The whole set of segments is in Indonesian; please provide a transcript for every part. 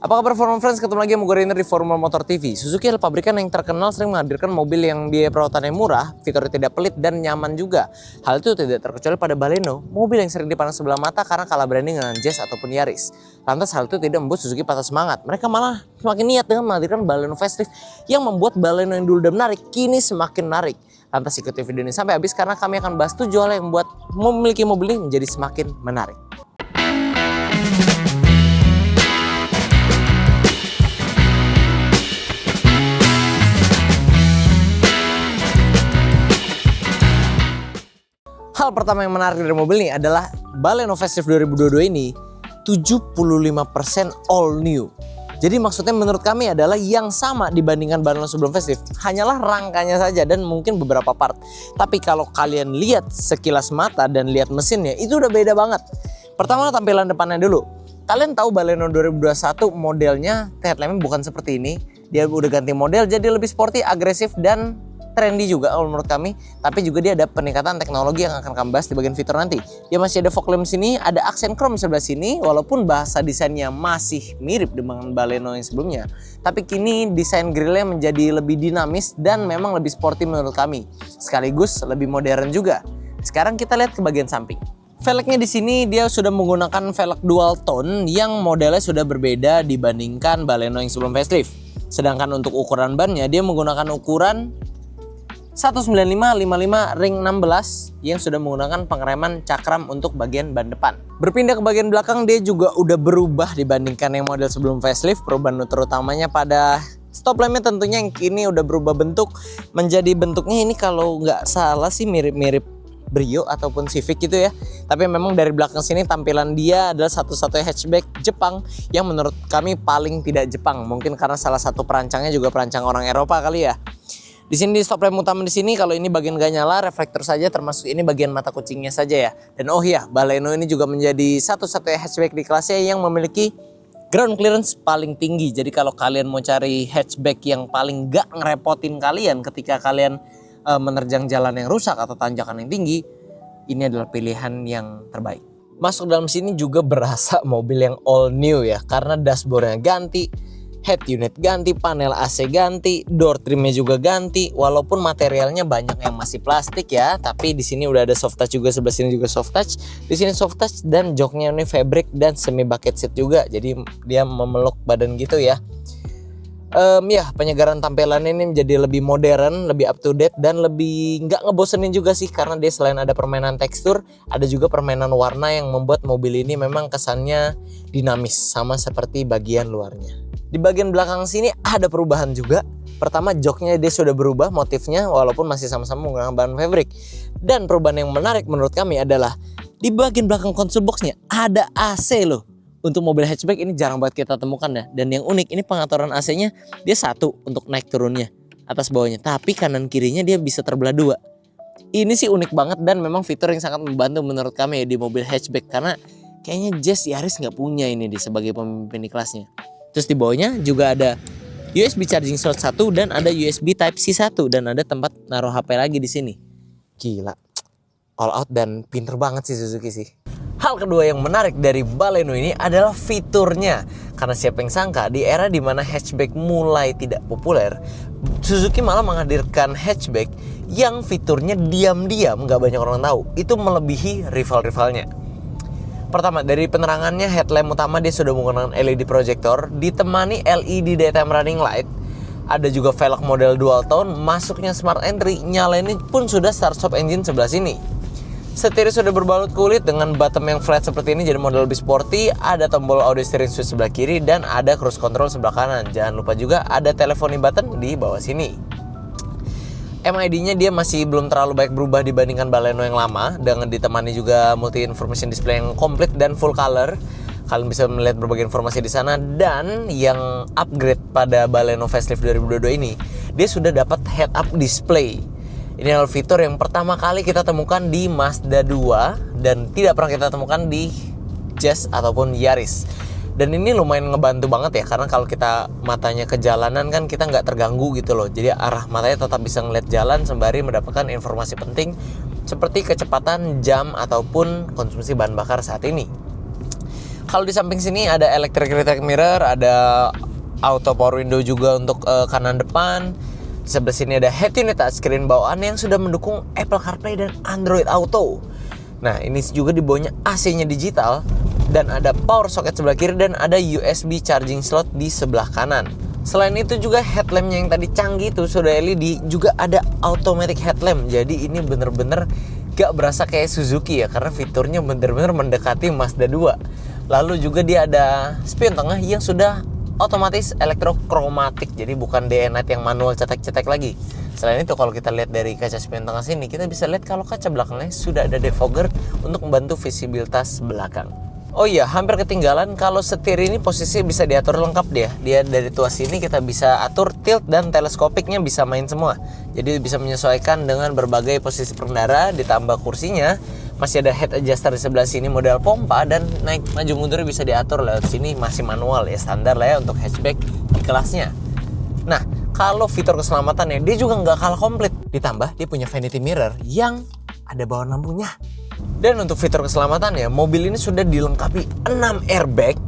Apa kabar Forum Friends? Ketemu lagi sama gue Rainer di Forum Motor TV. Suzuki adalah pabrikan yang terkenal sering menghadirkan mobil yang biaya perawatannya murah, fiturnya tidak pelit dan nyaman juga. Hal itu tidak terkecuali pada Baleno, mobil yang sering dipandang sebelah mata karena kalah branding dengan Jazz ataupun Yaris. Lantas hal itu tidak membuat Suzuki patah semangat. Mereka malah semakin niat dengan menghadirkan Baleno facelift yang membuat Baleno yang dulu udah menarik, kini semakin menarik. Lantas ikuti video ini sampai habis karena kami akan bahas 7 hal yang membuat memiliki mobil ini menjadi semakin menarik. Hal pertama yang menarik dari mobil ini adalah Baleno Facelift 2022 ini 75% all new. Jadi maksudnya menurut kami adalah yang sama dibandingkan Baleno sebelum facelift. Hanyalah rangkanya saja dan mungkin beberapa part. Tapi kalau kalian lihat sekilas mata dan lihat mesinnya itu udah beda banget. Pertama tampilan depannya dulu. Kalian tahu Baleno 2021 modelnya headlampnya bukan seperti ini. Dia udah ganti model jadi lebih sporty, agresif dan trendy juga kalau menurut kami, tapi juga dia ada peningkatan teknologi yang akan kami bahas di bagian fitur nanti. Dia masih ada fog lamp sini, ada aksen chrome sebelah sini, walaupun bahasa desainnya masih mirip dengan Baleno yang sebelumnya, tapi kini desain grillnya menjadi lebih dinamis dan memang lebih sporty menurut kami, sekaligus lebih modern juga. Sekarang kita lihat ke bagian samping. Velgnya di sini dia sudah menggunakan velg dual tone yang modelnya sudah berbeda dibandingkan Baleno yang sebelum facelift. Sedangkan untuk ukuran bannya dia menggunakan ukuran 195/55 ring 16 yang sudah menggunakan pengereman cakram untuk bagian ban depan. Berpindah ke bagian belakang dia juga udah berubah dibandingkan yang model sebelum facelift. Perubahan terutamanya pada stop lampnya tentunya yang kini udah berubah bentuk menjadi bentuknya ini kalau nggak salah sih mirip-mirip Brio ataupun Civic gitu ya. Tapi memang dari belakang sini tampilan dia adalah satu-satunya hatchback Jepang yang menurut kami paling tidak Jepang. Mungkin karena salah satu perancangnya juga perancang orang Eropa kali ya. Di sini di stop lamp utama di sini kalau ini bagian gak nyala, reflektor saja termasuk ini bagian mata kucingnya saja ya. Dan oh iya, Baleno ini juga menjadi satu-satunya hatchback di kelasnya yang memiliki ground clearance paling tinggi. Jadi kalau kalian mau cari hatchback yang paling gak ngerepotin kalian ketika kalian menerjang jalan yang rusak atau tanjakan yang tinggi, ini adalah pilihan yang terbaik. Masuk dalam sini juga berasa mobil yang all new ya, karena dashboardnya ganti, head unit ganti, panel AC ganti, door trimnya juga ganti. Walaupun materialnya banyak yang masih plastik ya, tapi di sini udah ada soft touch juga, sebelah sini juga soft touch. Di sini soft touch dan joknya ini fabric dan semi bucket seat juga. Jadi dia memeluk badan gitu ya. Ya penyegaran tampilan ini menjadi lebih modern, lebih up to date dan lebih nggak ngebosenin juga sih karena dia selain ada permainan tekstur, ada juga permainan warna yang membuat mobil ini memang kesannya dinamis sama seperti bagian luarnya. Di bagian belakang sini ada perubahan juga. Pertama joknya dia sudah berubah motifnya walaupun masih sama-sama menggunakan bahan fabric. Dan perubahan yang menarik menurut kami adalah di bagian belakang console boxnya ada AC loh. Untuk mobil hatchback ini jarang banget kita temukan ya. Dan yang unik ini pengaturan AC-nya dia satu untuk naik turunnya atas bawahnya. Tapi kanan kirinya dia bisa terbelah dua. Ini sih unik banget dan memang fitur yang sangat membantu menurut kami ya di mobil hatchback. Karena kayaknya Jazz Yaris nggak punya ini sebagai pemimpin di kelasnya. Terus di bawahnya juga ada USB charging slot 1 dan ada USB Type-C 1 dan ada tempat naruh HP lagi di sini. Gila, all out dan pinter banget sih Suzuki sih. Hal kedua yang menarik dari Baleno ini adalah fiturnya. Karena siapa yang sangka di era dimana hatchback mulai tidak populer, Suzuki malah menghadirkan hatchback yang fiturnya diam-diam gak banyak orang tahu. Itu melebihi rival-rivalnya. Pertama dari penerangannya, headlamp utama dia sudah menggunakan LED projector ditemani LED daytime running light. Ada juga velg model dual tone, masuknya smart entry, nyalain pun sudah start stop engine sebelah sini. Setirnya sudah berbalut kulit dengan bottom yang flat seperti ini jadi model lebih sporty. Ada tombol audio steering switch sebelah kiri dan ada cruise control sebelah kanan. Jangan lupa juga ada telephone button di bawah sini. MID-nya dia masih belum terlalu baik berubah dibandingkan Baleno yang lama, dengan ditemani juga multi information display yang komplit dan full color. Kalian bisa melihat berbagai informasi di sana. Dan yang upgrade pada Baleno Facelift 2022 ini, dia sudah dapat head-up display. Ini adalah fitur yang pertama kali kita temukan di Mazda 2 dan tidak pernah kita temukan di Jazz ataupun Yaris. Dan ini lumayan ngebantu banget ya, karena kalau kita matanya ke jalanan kan kita nggak terganggu gitu loh. Jadi arah matanya tetap bisa ngeliat jalan sembari mendapatkan informasi penting seperti kecepatan, jam, ataupun konsumsi bahan bakar saat ini. Kalau di samping sini ada electric rear mirror, ada auto power window juga untuk kanan depan. Di sebelah sini ada head unit touchscreen bawaan yang sudah mendukung Apple CarPlay dan Android Auto. Nah, ini juga di bawahnya AC-nya digital dan ada power socket sebelah kiri dan ada USB charging slot di sebelah kanan. Selain itu juga headlampnya yang tadi canggih itu sudah LED, juga ada automatic headlamp. Jadi ini bener-bener gak berasa kayak Suzuki ya, karena fiturnya bener-bener mendekati Mazda 2. Lalu juga dia ada spion tengah yang sudah otomatis elektrokromatik, jadi bukan day and night yang manual cetek-cetek lagi. Selain itu kalau kita lihat dari kaca spion tengah sini, kita bisa lihat kalau kaca belakangnya sudah ada defogger untuk membantu visibilitas belakang. Oh iya, hampir ketinggalan, kalau setir ini posisi bisa diatur lengkap dia. Dia dari tuas sini kita bisa atur tilt dan teleskopiknya bisa main semua. Jadi bisa menyesuaikan dengan berbagai posisi pengendara, ditambah kursinya. Masih ada head adjuster di sebelah sini model pompa, dan naik maju mundur bisa diatur lewat sini, masih manual ya, standar lah ya untuk hatchback di kelasnya. Nah, kalau fitur keselamatannya dia juga nggak kalah komplit. Ditambah dia punya vanity mirror yang ada bawaan lampunya. Dan untuk fitur keselamatannya, mobil ini sudah dilengkapi 6 airbag.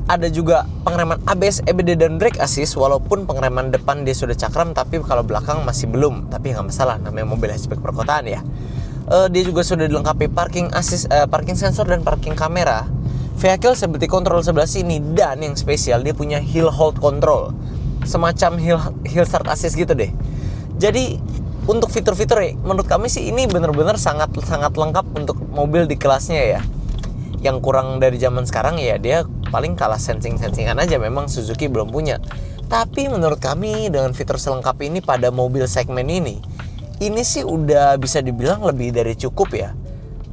Ada juga pengereman ABS, EBD, dan brake assist. Walaupun pengereman depan dia sudah cakram, tapi kalau belakang masih belum. Tapi nggak masalah, namanya mobil hatchback perkotaan ya. Dia juga sudah dilengkapi parking assist, parking sensor, dan parking kamera. Vehicle stability control sebelah sini, dan yang spesial dia punya hill hold control, semacam hill start assist gitu deh. Jadi untuk fitur-fitur menurut kami sih ini benar-benar sangat lengkap untuk mobil di kelasnya ya. Yang kurang dari zaman sekarang ya dia paling kalah sensing-sensingan aja, memang Suzuki belum punya. Tapi menurut kami dengan fitur selengkap ini pada mobil segmen ini sih udah bisa dibilang lebih dari cukup ya.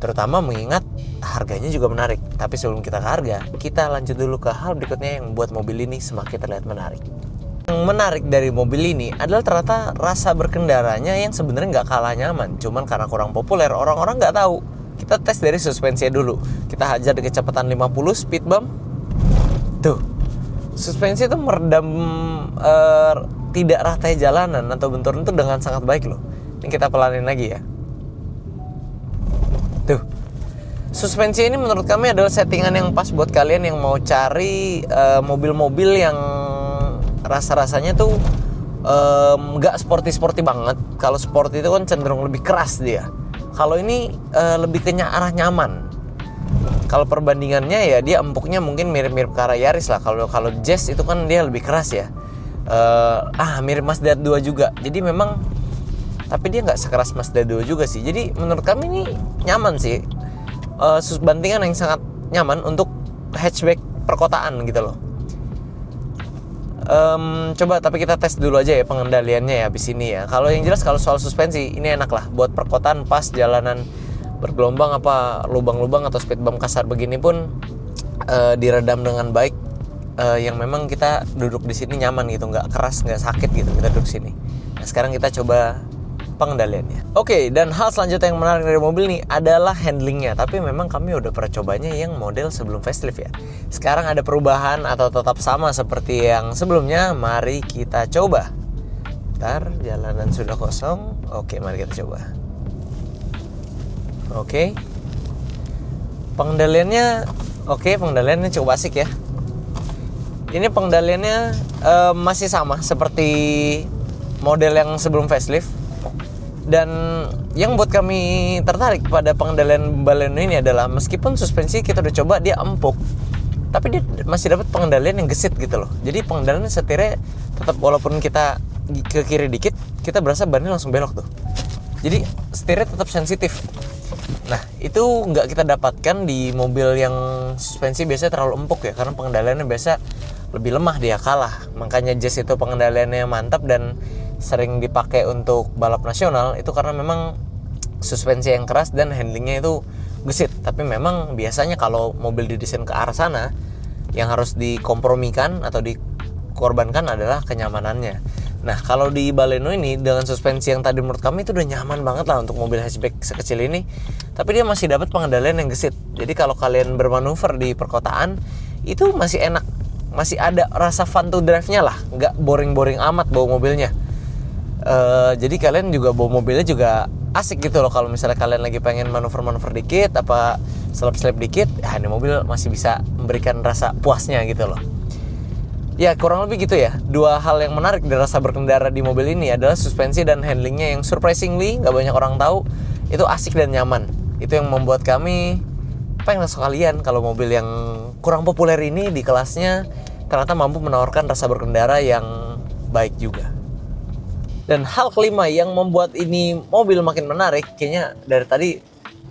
Terutama mengingat harganya juga menarik. Tapi sebelum kita ke harga, kita lanjut dulu ke hal berikutnya yang membuat mobil ini semakin terlihat menarik. Yang menarik dari mobil ini adalah ternyata rasa berkendaranya yang sebenarnya nggak kalah nyaman. Cuman karena kurang populer, orang-orang nggak tahu. Kita tes dari suspensinya dulu. Kita hajar di kecepatan 50 speed bump. Tuh, suspensi itu meredam tidak ratanya jalanan atau benturan itu dengan sangat baik loh. Ini kita pelanin lagi ya. Tuh, suspensi ini menurut kami adalah settingan yang pas buat kalian yang mau cari mobil-mobil yang rasa-rasanya tuh nggak sporty banget. Kalau sporty itu kan cenderung lebih keras dia. Kalau ini lebih ke arah nyaman. Kalau perbandingannya ya dia empuknya mungkin mirip-mirip ke arah Yaris lah. Kalau Jazz itu kan dia lebih keras ya. Mirip Mazda 2 juga. Jadi memang, tapi dia nggak sekeras Mazda 2 juga sih. Jadi menurut kami ini nyaman sih. Bandingan yang sangat nyaman untuk hatchback perkotaan gitu loh. Coba tapi kita tes dulu aja ya pengendaliannya ya abis ini ya. Kalau yang jelas kalau soal suspensi ini enak lah buat perkotaan, pas jalanan bergelombang apa lubang-lubang atau speed bump kasar begini pun diredam dengan baik. Yang memang kita duduk di sini nyaman gitu, nggak keras, nggak sakit gitu kita duduk sini. Nah sekarang kita coba pengendaliannya. Oke, dan hal selanjutnya yang menarik dari mobil ini adalah handlingnya. Tapi memang kami udah pernah cobanya yang model sebelum facelift ya. Sekarang ada perubahan atau tetap sama seperti yang sebelumnya? Mari kita coba. Ntar jalanan sudah kosong. Oke, mari kita coba. Oke, pengendaliannya pengendaliannya cukup asik ya. Ini pengendaliannya masih sama seperti model yang sebelum facelift. Dan yang buat kami tertarik pada pengendalian Baleno ini adalah meskipun suspensi kita udah coba dia empuk, tapi dia masih dapat pengendalian yang gesit gitu loh. Jadi pengendalian setirnya tetap, walaupun kita ke kiri dikit, kita berasa bannya langsung belok tuh. Jadi setirnya tetap sensitif. Nah itu nggak kita dapatkan di mobil yang suspensi biasanya terlalu empuk ya, karena pengendaliannya biasa lebih lemah, dia kalah. Makanya Jazz itu pengendaliannya mantap dan sering dipakai untuk balap nasional itu karena memang suspensi yang keras dan handlingnya itu gesit. Tapi memang biasanya kalau mobil didesain ke arah sana, yang harus dikompromikan atau dikorbankan adalah kenyamanannya. Nah kalau di Baleno ini dengan suspensi yang tadi menurut kami itu udah nyaman banget lah untuk mobil hatchback sekecil ini, tapi dia masih dapat pengendalian yang gesit. Jadi kalau kalian bermanuver di perkotaan itu masih enak, masih ada rasa fun to drive-nya lah, nggak boring-boring amat bawa mobilnya. Jadi kalian juga bawa mobilnya juga asik gitu loh. Kalau misalnya kalian lagi pengen manuver-manuver dikit apa selip-selip dikit, ya ini mobil masih bisa memberikan rasa puasnya gitu loh. Ya kurang lebih gitu ya. Dua hal yang menarik dari rasa berkendara di mobil ini adalah suspensi dan handlingnya yang surprisingly gak banyak orang tahu itu asik dan nyaman. Itu yang membuat kami pengen sekalian kalau mobil yang kurang populer ini di kelasnya ternyata mampu menawarkan rasa berkendara yang baik juga. Dan hal kelima yang membuat ini mobil makin menarik, kayaknya dari tadi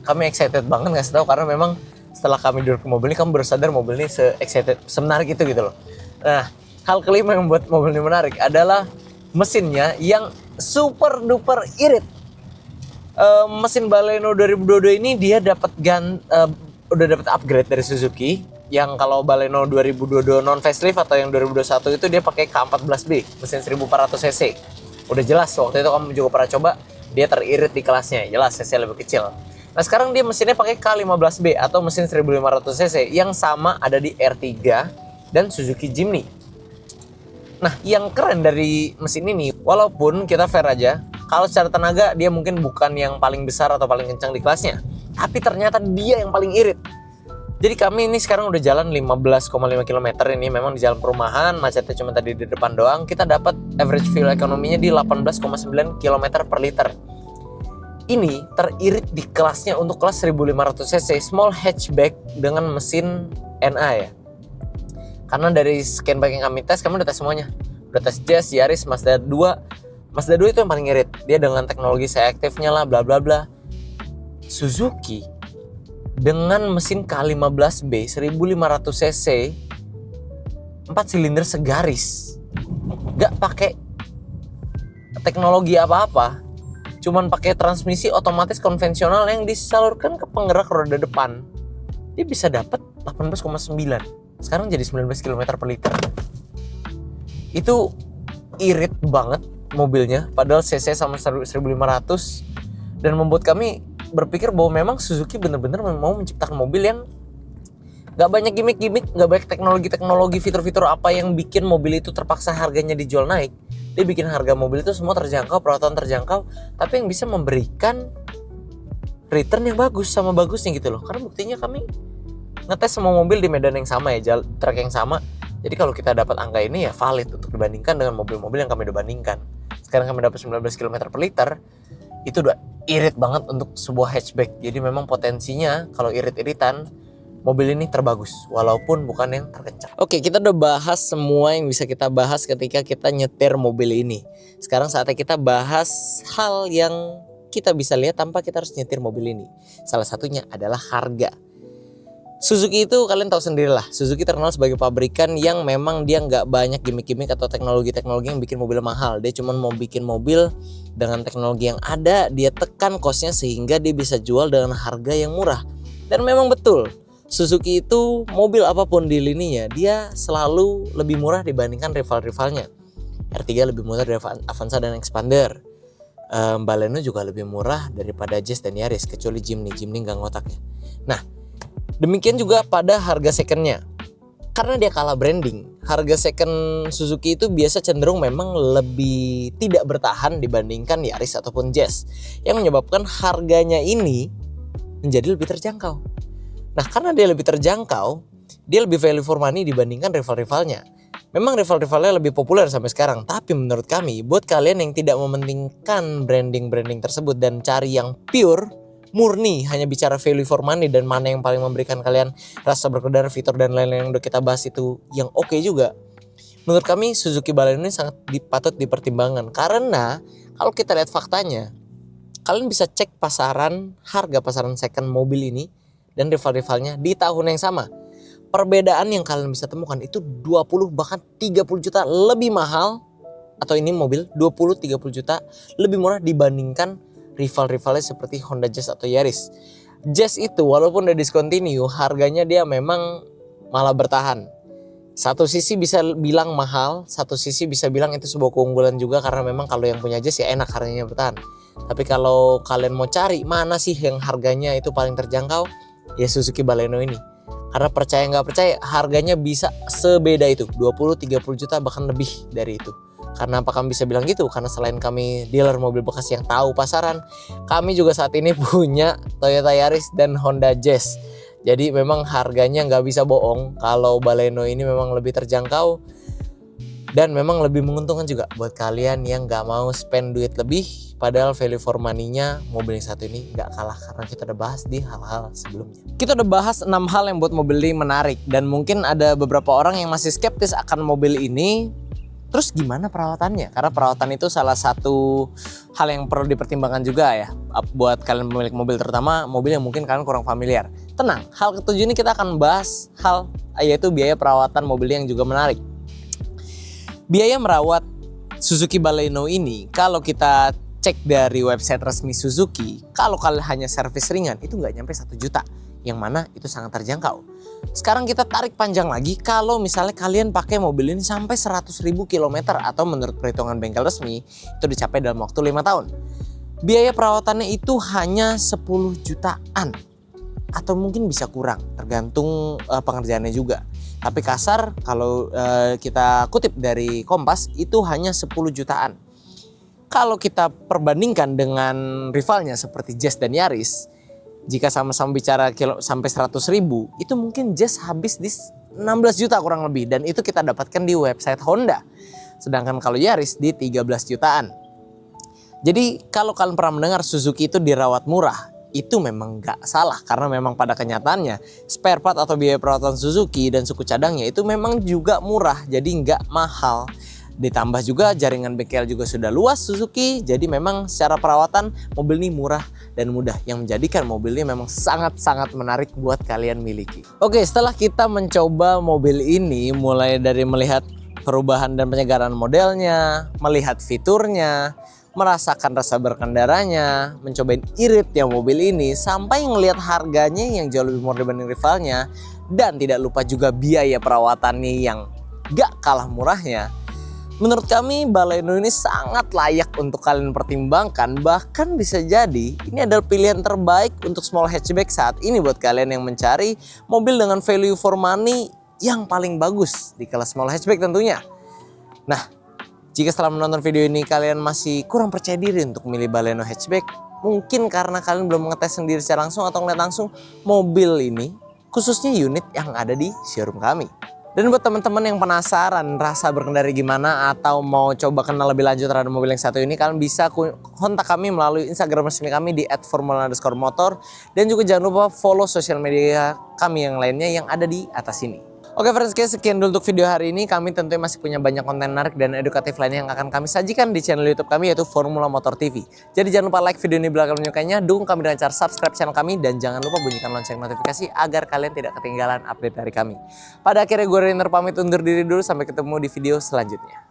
kami excited banget ngasih tahu karena memang setelah kami duduk ke mobil ini kami baru sadar mobil ini se-excited, semenarik itu gitu loh. Nah, hal kelima yang membuat mobil ini menarik adalah mesinnya yang super duper irit. Mesin Baleno 2022 ini dia udah dapat upgrade dari Suzuki. Yang kalau Baleno 2022 non facelift atau yang 2021 itu dia pakai K14B, mesin 1400 cc. Udah jelas waktu itu kamu juga pernah coba, dia teririt di kelasnya, jelas cc lebih kecil. Nah sekarang dia mesinnya pakai K15B atau mesin 1500 cc yang sama ada di R3 dan Suzuki Jimny. Nah, yang keren dari mesin ini, walaupun kita fair aja, kalau secara tenaga dia mungkin bukan yang paling besar atau paling kencang di kelasnya, tapi ternyata dia yang paling irit. Jadi kami ini sekarang udah jalan 15,5 km ini, memang di jalan perumahan, macetnya cuma tadi di depan doang. Kita dapat average fuel ekonominya di 18,9 km per liter. Ini teririt di kelasnya untuk kelas 1500 cc small hatchback dengan mesin NA ya. Karena dari scan bike yang kami tes, kami udah tes semuanya. Udah tes Jazz, Yaris, Mazda 2. Mazda 2 itu yang paling irit. Dia dengan teknologi seaktifnya lah, bla bla bla. Suzuki dengan mesin K15B 1500 cc 4 silinder segaris. Gak pakai teknologi apa-apa. Cuman pakai transmisi otomatis konvensional yang disalurkan ke penggerak roda depan. Dia bisa dapat 18,9. Sekarang jadi 19 km per liter. Itu irit banget mobilnya, padahal cc sama 1500, dan membuat kami berpikir bahwa memang Suzuki benar-benar mau menciptakan mobil yang gak banyak gimmick-gimmick, gak banyak teknologi-teknologi, fitur-fitur apa yang bikin mobil itu terpaksa harganya dijual naik. Dia bikin harga mobil itu semua terjangkau, perawatan terjangkau, tapi yang bisa memberikan return yang bagus sama bagusnya gitu loh. Karena buktinya kami ngetes semua mobil di medan yang sama ya, track yang sama. Jadi kalau kita dapat angka ini ya valid untuk dibandingkan dengan mobil-mobil yang kami udah bandingkan. Sekarang kami dapat 19 km per liter. Itu udah irit banget untuk sebuah hatchback. Jadi memang potensinya kalau irit-iritan, mobil ini terbagus walaupun bukan yang terkencang. Oke, kita udah bahas semua yang bisa kita bahas ketika kita nyetir mobil ini. Sekarang saatnya kita bahas hal yang kita bisa lihat tanpa kita harus nyetir mobil ini. Salah satunya adalah harga. Suzuki itu kalian tahu sendirilah, Suzuki terkenal sebagai pabrikan yang memang dia nggak banyak gimmick-gimmick atau teknologi-teknologi yang bikin mobil mahal. Dia cuma mau bikin mobil dengan teknologi yang ada, dia tekan costnya sehingga dia bisa jual dengan harga yang murah. Dan memang betul, Suzuki itu mobil apapun di lininya, dia selalu lebih murah dibandingkan rival-rivalnya. R3 lebih murah dari Avanza dan Expander. Baleno juga lebih murah daripada Jazz dan Yaris, kecuali Jimny nggak ngotaknya. Nah, demikian juga pada harga secondnya. Karena dia kalah branding, harga second Suzuki itu biasa cenderung memang lebih tidak bertahan dibandingkan Yaris ataupun Jazz, yang menyebabkan harganya ini menjadi lebih terjangkau. Nah, karena dia lebih terjangkau, dia lebih value for money dibandingkan rival-rivalnya. Memang rival-rivalnya lebih populer sampai sekarang, tapi menurut kami, buat kalian yang tidak mementingkan branding-branding tersebut dan cari yang pure, murni, hanya bicara value for money dan mana yang paling memberikan kalian rasa berkendara, fitur dan lain-lain yang udah kita bahas itu yang oke juga. Menurut kami Suzuki Baleno ini sangat patut dipertimbangkan, karena kalau kita lihat faktanya, kalian bisa cek harga pasaran second mobil ini dan rival-rivalnya di tahun yang sama. Perbedaan yang kalian bisa temukan itu 20 bahkan 30 juta lebih mahal, atau ini mobil 20-30 juta lebih murah dibandingkan rival-rivalnya seperti Honda Jazz atau Yaris. Jazz itu walaupun udah discontinue, harganya dia memang malah bertahan. Satu sisi bisa bilang mahal, satu sisi bisa bilang itu sebuah keunggulan juga, karena memang kalau yang punya Jazz ya enak harganya bertahan. Tapi kalau kalian mau cari mana sih yang harganya itu paling terjangkau, ya Suzuki Baleno ini. Karena percaya nggak percaya, harganya bisa sebeda itu, 20-30 juta bahkan lebih dari itu. Karena apa kami bisa bilang gitu? Karena selain kami dealer mobil bekas yang tahu pasaran, kami juga saat ini punya Toyota Yaris dan Honda Jazz. Jadi memang harganya nggak bisa bohong kalau Baleno ini memang lebih terjangkau dan memang lebih menguntungkan juga buat kalian yang nggak mau spend duit lebih. Padahal value for money-nya mobil yang satu ini nggak kalah karena kita udah bahas di hal-hal sebelumnya. Kita udah bahas 6 hal yang buat mobil ini menarik dan mungkin ada beberapa orang yang masih skeptis akan mobil ini. Terus gimana perawatannya? Karena perawatan itu salah satu hal yang perlu dipertimbangkan juga ya buat kalian pemilik mobil, terutama mobil yang mungkin kalian kurang familiar. Tenang, hal ketujuh ini kita akan bahas yaitu biaya perawatan mobil yang juga menarik. Biaya merawat Suzuki Baleno ini kalau kita cek dari website resmi Suzuki, kalau kalian hanya servis ringan itu nggak nyampe 1 juta, yang mana itu sangat terjangkau. Sekarang kita tarik panjang lagi, kalau misalnya kalian pakai mobil ini sampai 100.000 km atau menurut perhitungan bengkel resmi itu dicapai dalam waktu 5 tahun. Biaya perawatannya itu hanya 10 jutaan atau mungkin bisa kurang tergantung pengerjaannya juga. Tapi kasar kalau kita kutip dari Kompas itu hanya 10 jutaan. Kalau kita perbandingkan dengan rivalnya seperti Jazz dan Yaris, jika sama-sama bicara sampai 100.000, itu mungkin Jazz habis di 16 juta kurang lebih, dan itu kita dapatkan di website Honda. Sedangkan kalau Yaris di 13 jutaan. Jadi kalau kalian pernah mendengar Suzuki itu dirawat murah, itu memang nggak salah karena memang pada kenyataannya spare part atau biaya perawatan Suzuki dan suku cadangnya itu memang juga murah, jadi nggak mahal. Ditambah juga jaringan bengkel juga sudah luas Suzuki, jadi memang secara perawatan mobil ini murah dan mudah, yang menjadikan mobil ini memang sangat-sangat menarik buat kalian miliki. Oke, setelah kita mencoba mobil ini, mulai dari melihat perubahan dan penyegaran modelnya, melihat fiturnya, merasakan rasa berkendaranya, mencobain iritnya mobil ini, sampai ngelihat harganya yang jauh lebih murah dibanding rivalnya, dan tidak lupa juga biaya perawatannya yang gak kalah murahnya. Menurut kami Baleno ini sangat layak untuk kalian pertimbangkan, bahkan bisa jadi ini adalah pilihan terbaik untuk small hatchback saat ini buat kalian yang mencari mobil dengan value for money yang paling bagus di kelas small hatchback tentunya. Nah, jika setelah menonton video ini kalian masih kurang percaya diri untuk memilih Baleno hatchback, mungkin karena kalian belum mengetes sendiri secara langsung atau ngeliat langsung mobil ini, khususnya unit yang ada di showroom kami. Dan buat teman-teman yang penasaran rasa berkendara gimana atau mau coba kenal lebih lanjut terhadap mobil yang satu ini, kalian bisa kontak kami melalui Instagram resmi kami di @formula_motor, dan juga jangan lupa follow sosial media kami yang lainnya yang ada di atas ini. Oke friends, sekian dulu untuk video hari ini. Kami tentunya masih punya banyak konten menarik dan edukatif lainnya yang akan kami sajikan di channel YouTube kami, yaitu Formula Motor TV. Jadi jangan lupa like video ini bila kalian menyukainya, dukung kami dengan cara subscribe channel kami, dan jangan lupa bunyikan lonceng notifikasi agar kalian tidak ketinggalan update dari kami. Pada akhirnya gue Rainer pamit undur diri dulu, sampai ketemu di video selanjutnya.